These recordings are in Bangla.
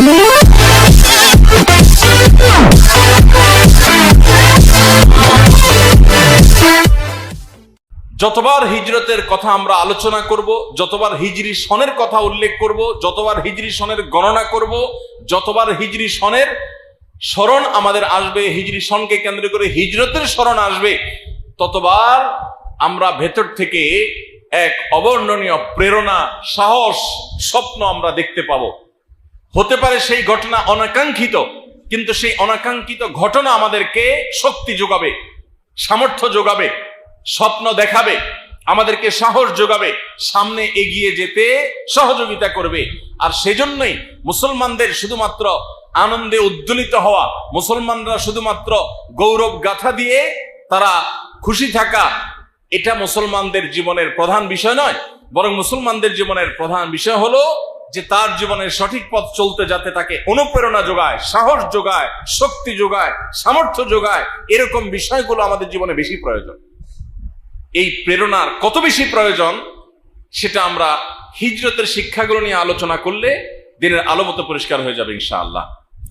যতবার হিজরতের কথা আমরা আলোচনা করব, যতবার হিজরি সনের কথা উল্লেখ করব, যতবার হিজরি সনের গণনা করব, যতবার হিজরি সনের স্মরণ আমাদের আসবে, হিজরি সনকে কেন্দ্র করে হিজরতের স্মরণ আসবে, ততবার আমরা ভেতর থেকে এক অবর্ণনীয় প্রেরণা, সাহস, স্বপ্ন আমরা দেখতে পাবো। হতে পারে সেই ঘটনা অনাকাঙ্ক্ষিত, কিন্তু সেই অনাকাঙ্ক্ষিত ঘটনা আমাদেরকে শক্তি যোগাবে, সামর্থ্য যোগাবে, স্বপ্ন দেখাবে, আমাদেরকে সাহস যোগাবে, সামনে এগিয়ে যেতে সহযোগিতা করবে। আর সেজন্যই মুসলমানদের শুধুমাত্র আনন্দে উদ্দোলিত হওয়া, মুসলমানরা শুধুমাত্র গৌরব গাথা দিয়ে তারা খুশি থাকা, এটা মুসলমানদের জীবনের প্রধান বিষয় নয়। বরং মুসলমানদের জীবনের প্রধান বিষয় হলো যে তার জীবনের সঠিক পথ চলতে যাতে তাকে অনুপ্রেরণা যোগায়, সাহস যোগায়, শক্তি যোগায়, সামর্থ্য যোগায়। এরকম বিষয়গুলো আমাদের জীবনে বেশি প্রয়োজন। এই প্রেরণার কত বেশি প্রয়োজন সেটা আমরা হিজরতের শিক্ষাগুলো নিয়ে আলোচনা করলে দিনের আলো মতো পরিষ্কার হয়ে যাবে ইনশাআল্লাহ।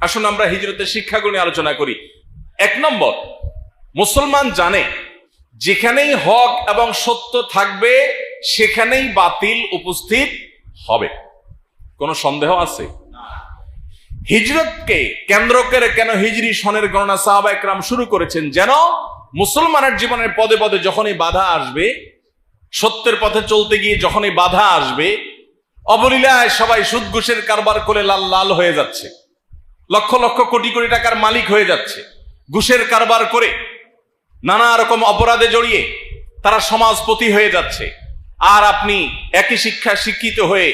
আসুন আমরা হিজরতের শিক্ষাগুলো নিয়ে আলোচনা করি। 1 নম্বর, মুসলমান জানে যেখানেই হক এবং সত্য থাকবে সেখানেই বাতিল উপস্থিত হবে। কোনো সন্দেহ আছে? হিজরতকে কেন্দ্র করে কেন হিজরি সনের গণনা সাহাবা একরাম শুরু করেছেন? যেন মুসলমানের জীবনের পদে পদে যখনই বাধা আসবে, সত্যের পথে চলতে গিয়ে যখনই বাধা আসবে, অবলীলায় সবাই সুদ ঘুষের কারবার করে লাল লাল হয়ে যাচ্ছে, লক্ষ লক্ষ কোটি কোটি টাকার মালিক হয়ে যাচ্ছে, ঘুষের কারবার করে নানা রকম অপরাধে জড়িয়ে তারা সমাজপতি হয়ে যাচ্ছে। আর আপনি একই শিক্ষা শিক্ষিত হয়ে,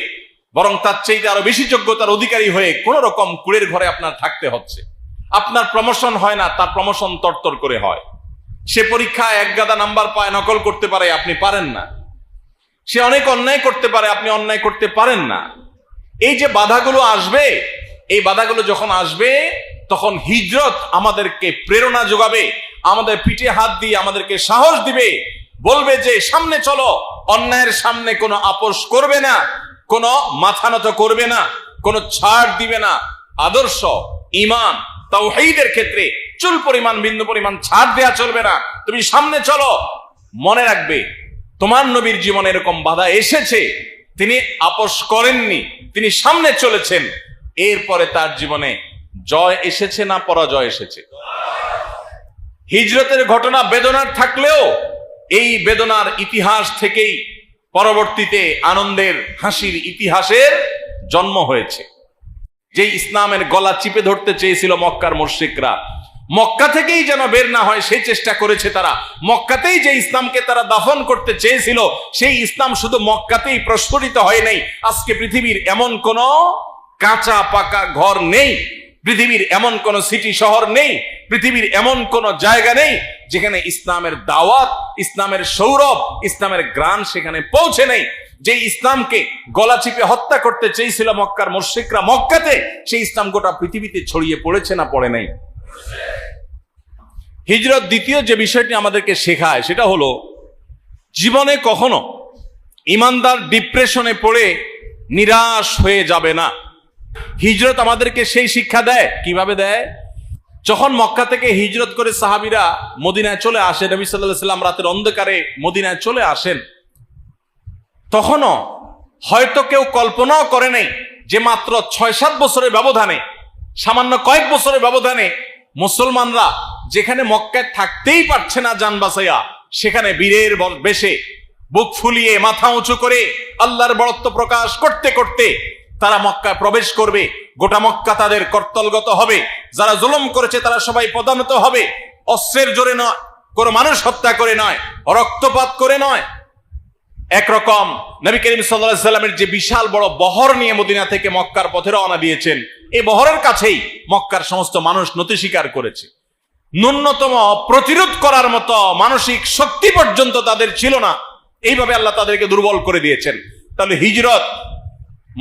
বরং তার চাইতে আরো বেশি যোগ্যতার অধিকারী হয়ে কোন রকম কুড়ের ঘরে আপনার থাকতে হচ্ছে। আপনার প্রমোশন হয় না, তার প্রমোশন তরতর করে হয়। সে পরীক্ষায় 1 গাদা নাম্বার পায়, নকল করতে পারে, আপনি পারেন না। সে অনেক অন্যায় করতে পারে, আপনি অন্যায় করতে পারেন না। এই যে বাধাগুলো আসবে, এই বাধাগুলো যখন আসবে তখন হিজরত আমাদেরকে প্রেরণা যোগাবে, আমাদের পিঠে হাত দিয়ে আমাদেরকে সাহস দিবে, বলবে যে সামনে চলো, অন্যায়ের সামনে কোনো আপোষ করবে না, কোনো মাথা নত করবে না, কোনো ছাড় দিবে না। আদর্শ, ঈমান, তাওহীদের ক্ষেত্রে চুল পরিমাণ, বিন্দু পরিমাণ ছাড় দেয়া চলবে না। তুমি সামনে চলো। মনে রাখবে, তোমার নবীর জীবনে এরকম বাধা এসেছে, তিনি আপোষ করেননি, তিনি সামনে চলেছেন। এরপরে তার জীবনে জয় এসেছে না পরাজয় এসেছে? হিজরতের ঘটনা বেদনার থাকলেও এই বেদনার ইতিহাস থেকেই পরবর্তীতে আনন্দের, হাসির ইতিহাসের জন্ম হয়েছে। যে ইসলামের গলা চিপে ধরতে চেয়েছিল মক্কার মুশরিকরা, মক্কা থেকেই যেন বের না হয় সেই চেষ্টা করেছে তারা। মক্কাতেই যে ইসলামকে তারা দাফন করতে চেয়েছিল, সেই ইসলাম শুধু মক্কাতেই প্রস্ফুটিত হয় নাই। আজকে পৃথিবীর এমন কোন কাঁচা পাকা ঘর নেই, পৃথিবীর এমন কোন সিটি শহর নেই, পৃথিবীর এমন কোন জায়গা নেই যেখানে ইসলামের দাওয়াত, ইসলামের সৌরভ, ইসলামের গ্রাণ সেখানে পৌঁছে নেই। যে ইসলামকে গলা চিপে হত্যা করতে চেয়েছিল মক্কার মুশরিকরা মক্কাতে, সেই ইসলাম গোটা পৃথিবীতে ছড়িয়ে পড়েছে না পড়ে নাই? হিজরত দ্বিতীয় যে বিষয়টি আমাদেরকে শেখায় সেটা হলো, জীবনে কখনো ইমানদার ডিপ্রেশনে পড়ে নিরাশ হয়ে যাবে না। হিজরত আমাদেরকে সেই শিক্ষা দেয়। কিভাবে দেয়? যখন মক্কা থেকে হিজরত করে সাহাবীরা মদিনায় চলে আসে, নবী সাল্লাল্লাহু আলাইহি ওয়াসাল্লাম রাতের অন্ধকারে মদিনায় চলে আসেন, তখনও হয়তো কেউ কল্পনাও করে নাই যে মাত্র 6-7 বছরের ব্যবধানে, সামান্য কয়েক বছরের ব্যবধানে মুসলমানরা যেখানে মক্কায় থাকতেই পারছে না জান বাঁচাইয়া, সেখানে বীরের বেশে বুক ফুলিয়ে মাথা উঁচু করে আল্লাহর বড়ত্ব প্রকাশ করতে করতে তারা মক্কায় প্রবেশ করবে। গোটা মক্কা তাদের কর্তলগত হবে। যারা জুলুম করেছে তারা সবাই পদানত হবে। অস্ত্রের জোরে নয়, কোনো মানুষ হত্যা করে নয়, রক্তপাত করে নয়। একরকম নবী করিম সাল্লাল্লাহু আলাইহি ওয়াসাল্লামের যে বিশাল বড় বহর নিয়ে মদিনা থেকে মক্কার পথে রওনা দিয়েছেন, এই বহরের কাছেই মক্কার সমস্ত মানুষ নতি স্বীকার করেছে। ন্যূনতম প্রতিরোধ করার মতো মানসিক শক্তি পর্যন্ত তাদের ছিল না। এইভাবে আল্লাহ তাদেরকে দুর্বল করে দিয়েছেন। তাহলে হিজরত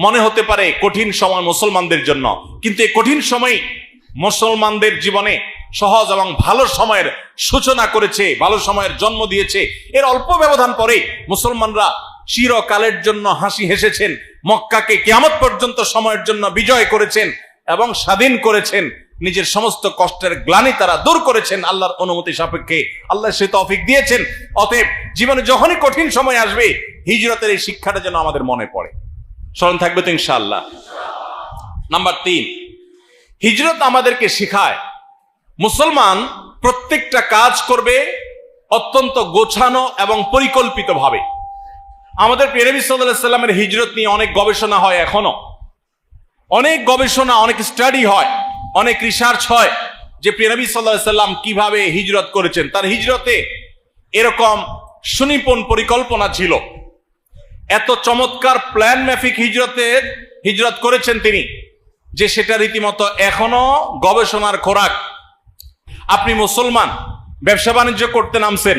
মনে হতে পারে কঠিন সময় মুসলমানদের জন্য, কিন্তু এই কঠিন সময় মুসলমানদের জীবনে সহজ এবং ভালো সময়ের সূচনা করেছে, ভালো সময়ের জন্ম দিয়েছে। এর অল্প ব্যবধান পরে মুসলমানরা চিরকালের জন্য হাসি হেসেছেন, মক্কাকে কিয়ামত পর্যন্ত সময়ের জন্য বিজয় করেছেন। এবং স্বাধীন করেছেন, নিজের সমস্ত কষ্টের গ্লানি তারা দূর করেছেন আল্লাহর অনুমতি সাপেক্ষে। আল্লাহ সে তৌফিক দিয়েছেন। অতএব জীবনে যখনই কঠিন সময় আসবে, হিজরতের এই শিক্ষাটা যেন আমাদের মনে পড়ে। স্মরণ থাকবে তো ইনশাআল্লাহ। নাম্বার 3, হিজরত আমাদেরকে শিখায় মুসলমান প্রত্যেকটা কাজ করবে অত্যন্ত গোছানো এবং পরিকল্পিতভাবে। আমাদের প্রিয় নবী সাল্লাল্লাহু আলাইহি সাল্লামের হিজরত নিয়ে অনেক গবেষণা হয়, এখনো অনেক গবেষণা, অনেক স্টাডি হয়, অনেক রিসার্চ হয় যে প্রিয় নবী সাল্লাল্লাহু আলাইহি সাল্লাম কিভাবে হিজরত করেছেন। তার হিজরতে এরকম সুনিপুণ পরিকল্পনা ছিল, এত চমৎকার প্ল্যান মাফিক হিজরত করেছেন তিনি, যে সেটা রীতিমতো এখনো গবেষণার খোরাক। আপনি মুসলমান ব্যবসা বাণিজ্য করতে নামছেন,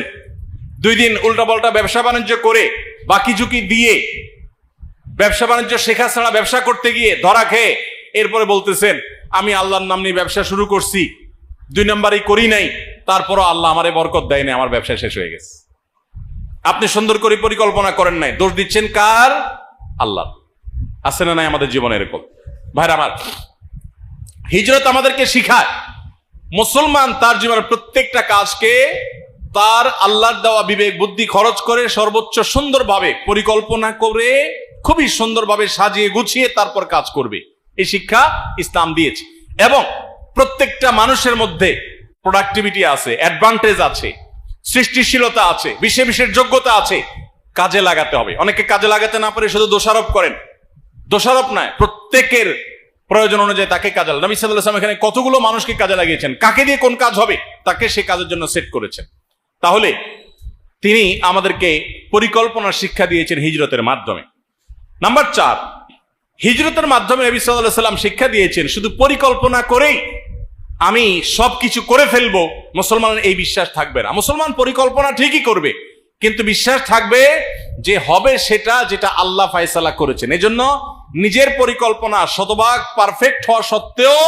2 দিন উল্টাপাল্টা ব্যবসা বাণিজ্য করে বাকি ঝুঁকি দিয়ে ব্যবসা বাণিজ্য শেখা ছাড়া ব্যবসা করতে গিয়ে ধরা খেয়ে এরপরে বলতেছেন আমি আল্লাহর নাম নিয়ে ব্যবসা শুরু করছি, 2 নাম্বারই করি নাই, তারপরও আল্লাহ আমারে বরকত দেয় নাই, আমার ব্যবসা শেষ হয়ে গেছে। আপনি সুন্দর করে পরিকল্পনা করেন নাই, দোষ দিচ্ছেন কার? আল্লাহ। আছে না নাই আমাদের জীবনে এরকম? ভাইরা আমার, হিজরত আমাদেরকে শিখায় মুসলমান তার জীবনের প্রত্যেকটা কাজকে তার আল্লাহর দেওয়া বিবেক বুদ্ধি খরচ করে সর্বোচ্চ সুন্দরভাবে পরিকল্পনা করে খুবই সুন্দরভাবে সাজিয়ে গুছিয়ে তারপর কাজ করবে। এই শিক্ষা ইসলাম দিয়েছে। এবং প্রত্যেকটা মানুষের মধ্যে প্রোডাক্টিভিটি আছে, অ্যাডভান্টেজ আছে, সৃষ্টিশীলতা আছে, বিশেষ যোগ্যতা আছে, কাজে লাগাতে হবে। অনেকে কাজে লাগাতে না পারে শুধু দোষারোপ করেন। দোষারোপ নয়, প্রত্যেকের প্রয়োজন অনুযায়ী তাকে কাজে লাগান। নবী সাল্লাল্লাহু আলাইহি ওয়াসাল্লাম এখানে কতগুলো মানুষকে কাজে লাগিয়েছেন, কাকে দিয়ে কোন কাজ হবে তাকে সে কাজের জন্য সেট করেছেন। তাহলে তিনি আমাদেরকে পরিকল্পনার শিক্ষা দিয়েছেন হিজরতের মাধ্যমে। নাম্বার 4, হিজরতের মাধ্যমে নবী সাল্লাল্লাহু আলাইহি ওয়াসাল্লাম শিক্ষা দিয়েছেন শুধু পরিকল্পনা করেই আমি সবকিছু করে ফেলবো, মুসলমানের এই বিশ্বাস থাকবে না। মুসলমান পরিকল্পনা ঠিকই করবে, কিন্তু বিশ্বাস থাকবে যে হবে সেটা যেটা আল্লাহ ফায়সালা করেছেন। এজন্য নিজের পরিকল্পনা শতভাগ পারফেক্ট হওয়া সত্ত্বেও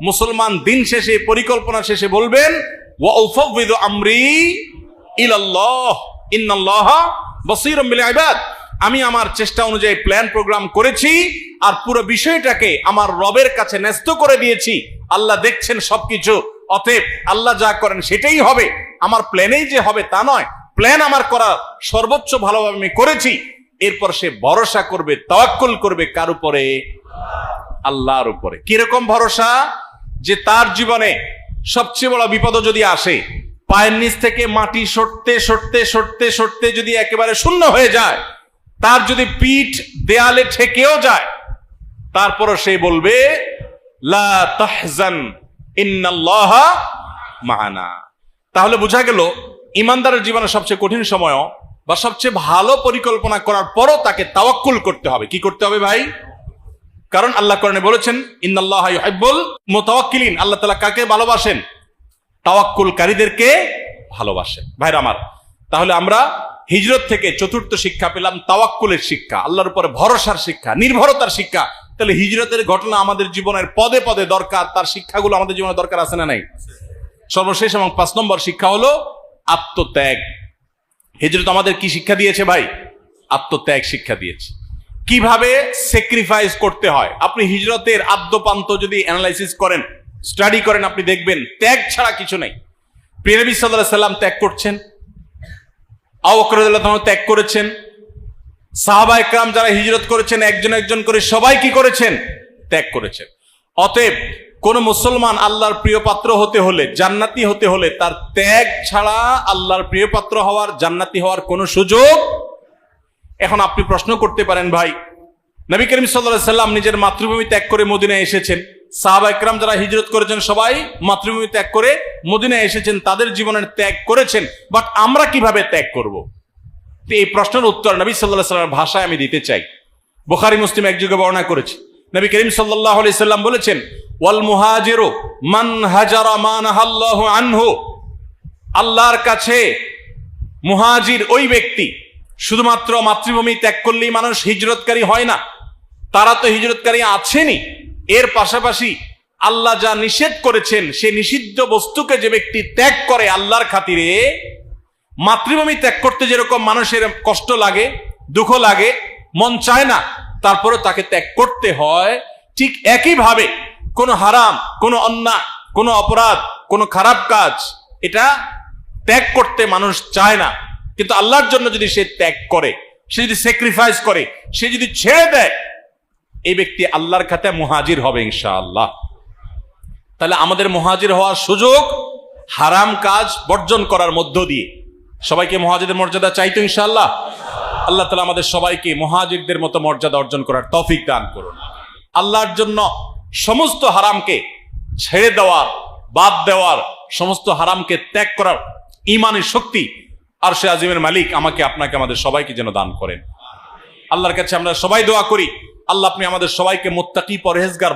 মুসলমান দিন শেষে পরিকল্পনা শেষে বলবেন ওয়া উফাউযিদু আমরি ইলাল্লাহ ইন্নাল্লাহা বাসীরুম বিল ইবাদ। আমি আমার চেষ্টা অনুযায়ী প্ল্যান প্রোগ্রাম করেছি আর পুরো বিষয়টাকে আমার রবের কাছে ন্যস্ত করে দিয়েছি। আল্লাহ দেখছেন সবকিছু, অতএব আল্লাহ যা করেন সেটাই হবে। আমার প্ল্যানেই যে হবে তা নয়, প্ল্যান আমার করা সর্বোচ্চ ভালোভাবে আমি করেছি। এরপর সে ভরসা করবে, তাওয়াক্কুল করবে কার উপরে? আল্লাহর উপরে। কিরকম ভরসা? যে তার জীবনে সবচেয়ে বড় বিপদ যদি আসে, পায়ের নিচ থেকে মাটি সরতে সরতে সরতে সরতে যদি একেবারে শূন্য হয়ে যায়, তার যদি পিঠ দেয়ালে ঠেকেও যায়, তারপরও সে বলবে লা তাহজান ইন্নাল্লাহা মা'ানা। তাহলে বোঝা গেল ইমানদারের জীবনের সবচেয়ে কঠিন সময়ও বা সবচেয়ে ভালো পরিকল্পনা করার পরও তাকে তাওয়াক্কুল করতে হবে। কি করতে হবে ভাই? কারণ আল্লাহ কোরআনে বলেছেন ইন্নাল্লাহা ইউহিব্বুল মুতাওয়াক্কিলিন। আল্লাহ তাআলা কাকে ভালোবাসেন? তাওয়াক্কুলকারীদেরকে ভালোবাসেন। ভাইরা আমার, তাহলে আমরা হিজরত থেকে চতুর্থ শিক্ষা পেলাম তাওয়াক্কুলের শিক্ষা, আল্লাহর উপরে ভরসার শিক্ষা, নির্ভরতার শিক্ষা। তাহলে হিজরতের ঘটনা আমাদের জীবনের পদে পদে দরকার, তার শিক্ষাগুলো আমাদের জীবনে দরকার আছে না নাই? সর্বশেষ এবং 5 নম্বর শিক্ষা হলো আত্মত্যাগ। হিজরত আমাদের কি শিক্ষা দিয়েছে ভাই? আত্মত্যাগ শিক্ষা দিয়েছে। কিভাবে স্যাক্রিফাইস করতে হয়। আপনি হিজরতের আদ্যপান্ত যদি অ্যানালাইসিস করেন, স্টাডি করেন, আপনি দেখবেন ত্যাগ ছাড়া কিছু নেই। প্রিয় নবী সাল্লাল্লাহু আলাইহি ওয়াসাল্লাম ত্যাগ করছেন, আবু বকর রাদিয়াল্লাহু আনহু ত্যাগ করেছেন, সাহাবায়ে কেরাম যারা হিজরত করেছেন একজন একজন করে সবাই কি করেছেন? ত্যাগ করেছেন। অতএব কোন মুসলমান আল্লাহর প্রিয় পাত্র হতে হলে, জান্নাতি হতে হলে, তার ত্যাগ ছাড়া আল্লাহর প্রিয় পাত্র হওয়ার, জান্নাতি হওয়ার কোনো সুযোগ। এখন আপনি প্রশ্ন করতে পারেন, ভাই নবী করিম সাল্লাল্লাহু আলাইহি ওয়াসাল্লাম নিজের মাতৃভূমি ত্যাগ করে মদিনায় এসেছেন, সাহাবায়ে কেরাম যারা হিজরত করেছেন সবাই মাতৃভূমি ত্যাগ করে মদিনায় এসেছেন, তাদের জীবনের ত্যাগ করেছেন, বাট আমরা কিভাবে ত্যাগ করব? এই প্রশ্নের উত্তর নবী সাল্লাল্লাহু আলাইহি ওয়াসাল্লামের ভাষায় আমি দিতে চাই। বুখারী মুসলিম একযোগে বর্ণনা করেছে, নবী করিম সাল্লাল্লাহু আলাইহি ওয়াসাল্লাম বলেছেন ওয়াল মুহাজিরু মান হাজারা মা নাহাল্লাহু আনহু। আল্লাহর কাছে মুহাজির ওই ব্যক্তি, শুধুমাত্র মাতৃভূমি ত্যাগ করলেই মানুষ হিজরতকারী হয় না, তারা তো হিজরতকারী আছেনই, এর পাশাপাশি আল্লাহ যা নিষেধ করেছেন সে নিষিদ্ধ বস্তুকে যে ব্যক্তি ত্যাগ করে আল্লাহর খাতিরে, মাতৃভূমি ত্যাগ করতে যেরকম মানুষের কষ্ট লাগে, দুঃখ লাগে, মন চায় না, তারপরে তাকে ত্যাগ করতে হয়, ঠিক একইভাবে কোনো হারাম, কোনো অন্যায়, কোনো অপরাধ, কোনো খারাপ কাজ এটা ত্যাগ করতে মানুষ চায় না, কিন্তু আল্লাহর জন্য যদি সে ত্যাগ করে, সে যদি স্যাক্রিফাইস করে, সে যদি ছেড়ে দেয়, এই ব্যক্তি আল্লাহর খাতায় মুহাজির হবে ইনশাআল্লাহ। তাহলে আমাদের মুহাজির হওয়ার সুযোগ হারাম কাজ বর্জন করার মধ্য দিয়ে। সবাইকে মুহাজিরের মর্যাদা চাইতো ইনশাআল্লাহ। আল্লাহ তাআলা আমাদের সবাইকে মুহাজিরদের মতো মর্যাদা অর্জন করার তৌফিক দান করুন। আল্লাহর জন্য সমস্ত হারামকে ছেড়ে দেওয়ার, বাদ দেওয়ার, সমস্ত হারামকে ত্যাগ করার ঈমানের শক্তি আরশে আজিমের মালিক আমাকে, আপনাকে, আমাদের সবাইকে যেন দান করেন। আল্লাহর কাছে আমরা সবাই দোয়া করি, আল্লাহ আপনি আমাদের সবাইকে মুত্তাকি পরহেজগার